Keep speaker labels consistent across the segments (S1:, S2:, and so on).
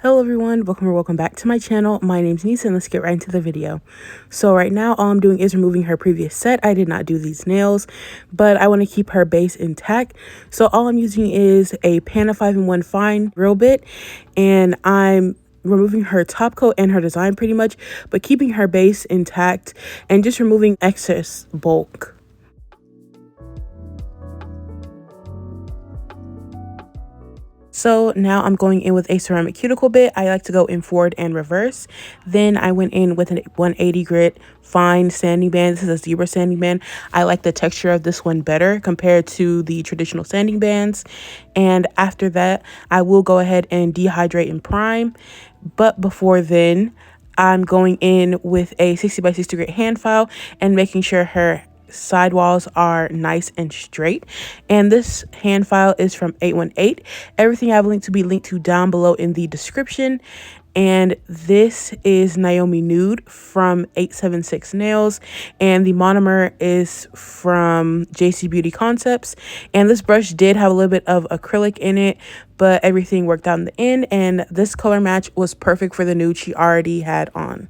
S1: Hello everyone, welcome or welcome back to my channel. My name's Anisa and let's get right into the video. So right now all I'm doing is removing her previous set. I did not do these nails, but I want to keep her base intact. So all I'm using is a pan of 5-in-1 fine drill bit, and I'm removing her top coat and her design pretty much, but keeping her base intact and just removing excess bulk. So now I'm going in with a ceramic cuticle bit. I like to go in forward and reverse. Then I went in with a 180 grit fine sanding band. This is a zebra sanding band. I like the texture of this one better compared to the traditional sanding bands. And after that, I will go ahead and dehydrate and prime. But before then, I'm going in with a 60 by 60 grit hand file and making sure her sidewalls are nice and straight. And this hand file is from 818. Everything I have linked to be linked to down below in the description. And this is Naomi Nude from 876 Nails, and the monomer is from JC Beauty Concepts. And this brush did have a little bit of acrylic in it, but everything worked out in the end, and this color match was perfect for the nude she already had on.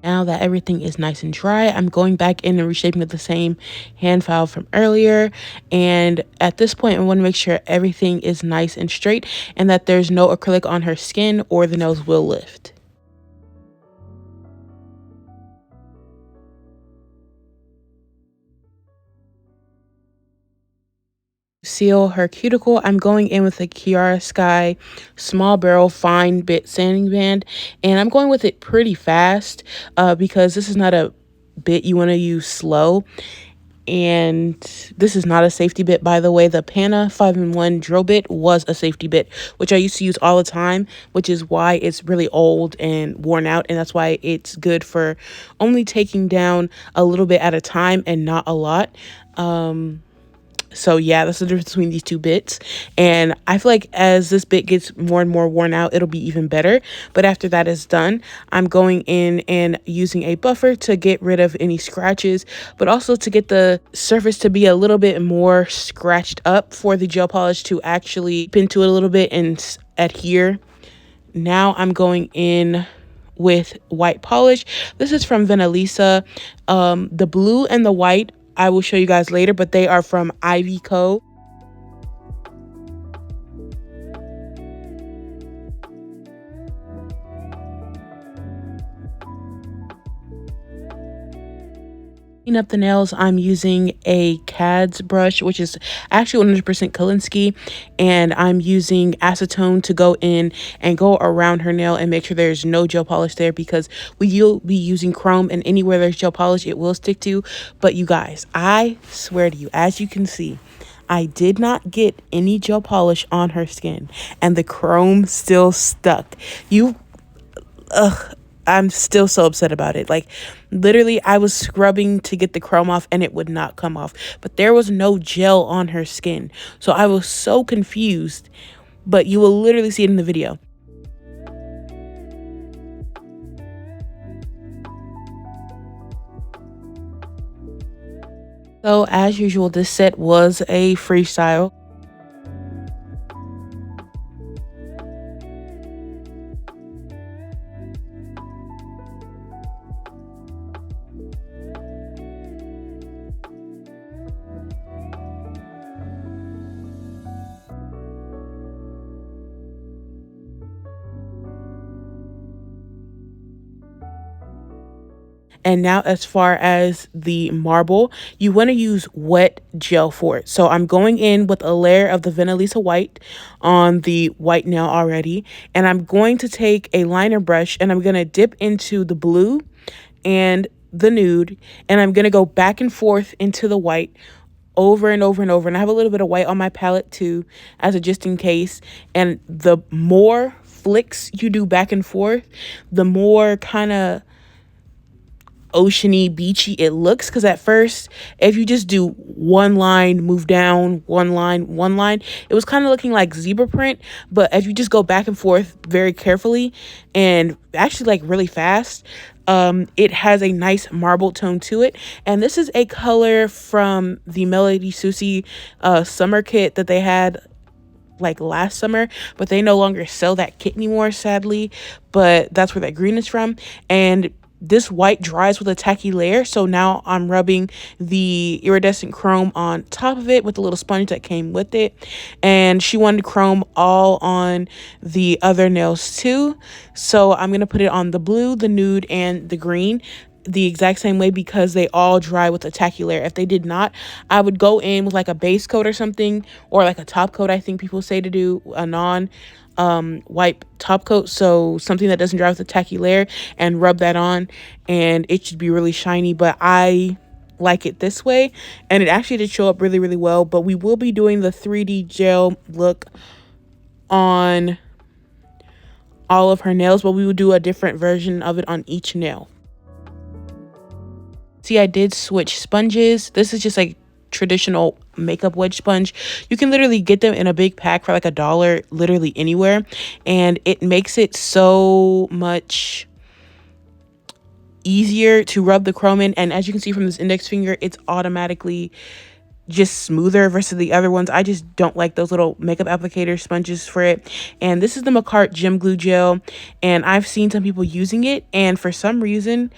S1: Now that everything is nice and dry, I'm going back in and reshaping with the same hand file from earlier. And at this point, I want to make sure everything is nice and straight and that there's no acrylic on her skin or the nails will lift. Seal her cuticle, I'm going in with a Kiara Sky small barrel fine bit sanding band, and I'm going with it pretty fast because this is not a bit you want to use slow. And this is not a safety bit, by the way. The Pana 5-in-1 drill bit was a safety bit, which I used to use all the time, which is why it's really old and worn out, and that's why it's good for only taking down a little bit at a time and not a lot. So yeah, that's the difference between these two bits. And I feel like as this bit gets more and more worn out, it'll be even better. But after that is done, I'm going in and using a buffer to get rid of any scratches, but also to get the surface to be a little bit more scratched up for the gel polish to actually pin to it a little bit and adhere. Now I'm going in with white polish. This is from Vanessa. The blue and the white I will show you guys later, but they are from Aivy Co. Clean up the nails, I'm using a CADS brush, which is actually 100% Kolinsky, and I'm using acetone to go in and go around her nail and make sure there's no gel polish there, because we'll be using chrome, and anywhere there's gel polish it will stick to. But you guys, I swear to you, as you can see, I did not get any gel polish on her skin and the chrome still stuck. I'm still so upset about it. Like, literally, I was scrubbing to get the chrome off and it would not come off. But there was no gel on her skin. So I was so confused. But you will literally see it in the video. So as usual, this set was a freestyle. And now as far as the marble, you want to use wet gel for it. So I'm going in with a layer of the Vanessa white on the white nail already. And I'm going to take a liner brush and I'm going to dip into the blue and the nude, and I'm going to go back and forth into the white over and over and over. And I have a little bit of white on my palette too, as a just in case. And the more flicks you do back and forth, the more kind of oceany, beachy it looks. Because at first, if you just do one line, move down, one line, it was kind of looking like zebra print. But if you just go back and forth very carefully and actually like really fast, it has a nice marble tone to it. And this is a color from the Melody Susie summer kit that they had like last summer, but they no longer sell that kit anymore, sadly. But that's where that green is from. And this white dries with a tacky layer, so now I'm rubbing the iridescent chrome on top of it with the little sponge that came with it. And she wanted chrome all on the other nails too, so I'm gonna put it on the blue, the nude, and the green the exact same way because they all dry with a tacky layer. If they did not, I would go in with like a base coat or something, or like a top coat. I think people say to do a non wipe top coat, so something that doesn't dry with a tacky layer, and rub that on, and it should be really shiny. But I like it this way, and it actually did show up really, really well. But we will be doing the 3D gel look on all of her nails, but we will do a different version of it on each nail. See, I did switch sponges. This is just like traditional makeup wedge sponge. You can literally get them in a big pack for like $1 literally anywhere, and it makes it so much easier to rub the chrome in. And as you can see from this index finger, it's automatically just smoother versus the other ones. I just don't like those little makeup applicator sponges for it. And this is the Macart Gem Glue Gel, and I've seen some people using it, and for some reason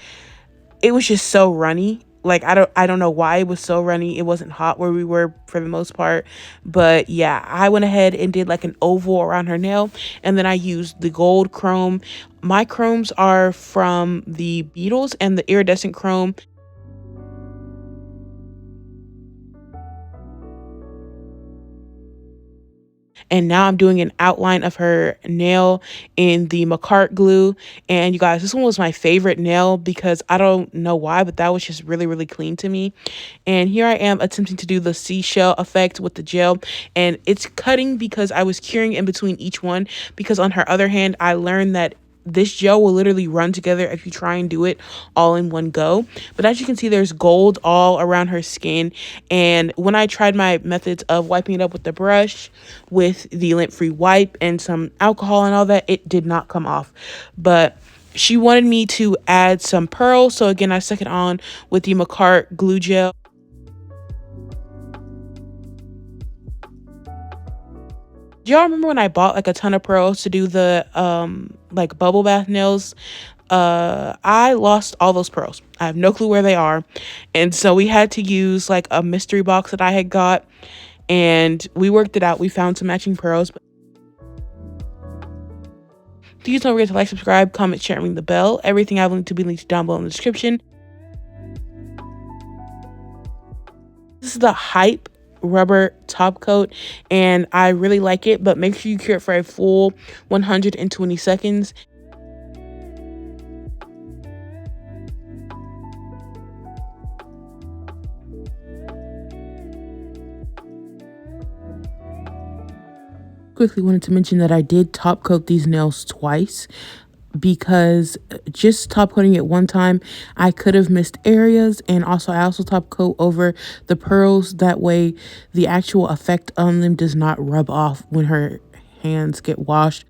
S1: it was just so runny. Like I don't know why it was so runny. It wasn't hot where we were for the most part. But yeah, I went ahead and did like an oval around her nail, and then I used the gold chrome. My chromes are from the Beetles and the iridescent chrome. And now I'm doing an outline of her nail in the Macart glue. And you guys, this one was my favorite nail because I don't know why, but that was just really, really clean to me. And here I am attempting to do the seashell effect with the gel, and it's cutting because I was curing in between each one, because on her other hand, I learned that this gel will literally run together if you try and do it all in one go. But as you can see, there's gold all around her skin. And when I tried my methods of wiping it up with the brush, with the lint-free wipe and some alcohol and all that, it did not come off. But she wanted me to add some pearls, so again, I stuck it on with the Macart glue gel. Do y'all remember when I bought like a ton of pearls to do the like bubble bath nails? I lost all those pearls. I have no clue where they are. And so we had to use like a mystery box that I had got, and we worked it out. We found some matching pearls. Please don't forget to like, subscribe, comment, share, and ring the bell. Everything I've linked to be linked down below in the description. This is the Hype rubber top coat, and I really like it, but make sure you cure it for a full 120 seconds. Quickly wanted to mention that I did top coat these nails twice, because just top coating it one time, I could have missed areas. And also I also top coat over the pearls, that way the actual effect on them does not rub off when her hands get washed.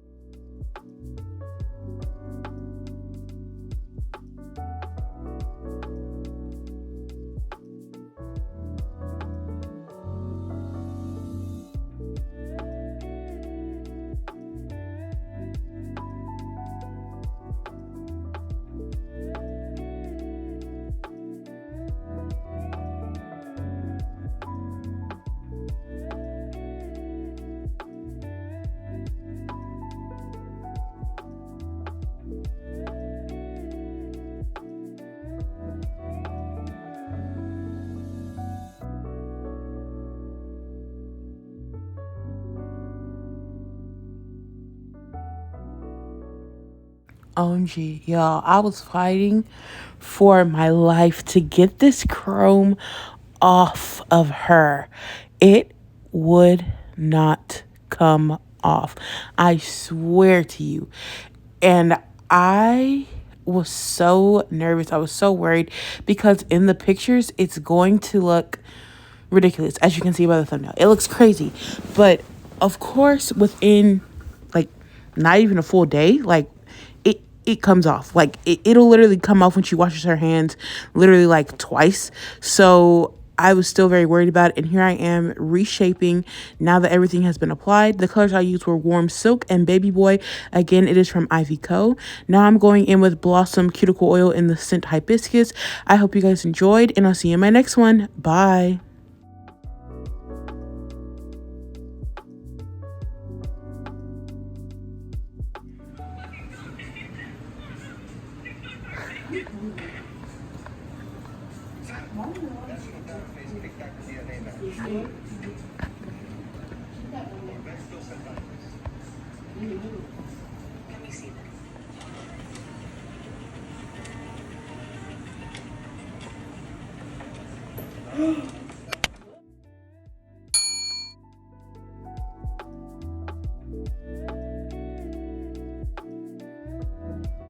S1: OMG, y'all, I was fighting for my life to get this chrome off of her. It would not come off. I swear to you. And I was so nervous. I was so worried because in the pictures, it's going to look ridiculous, as you can see by the thumbnail. It looks crazy. But of course, within like not even a full day, like it comes off. Like it'll literally come off when she washes her hands literally like twice. So I was still very worried about it, and here I am reshaping now that everything has been applied. The colors I used were Warm Silk and Baby Boy. Again, it is from Ivy Co. Now I'm going in with Blossom Cuticle Oil in the scent Hibiscus. I hope you guys enjoyed, and I'll see you in my next one. Bye.
S2: Let me see that.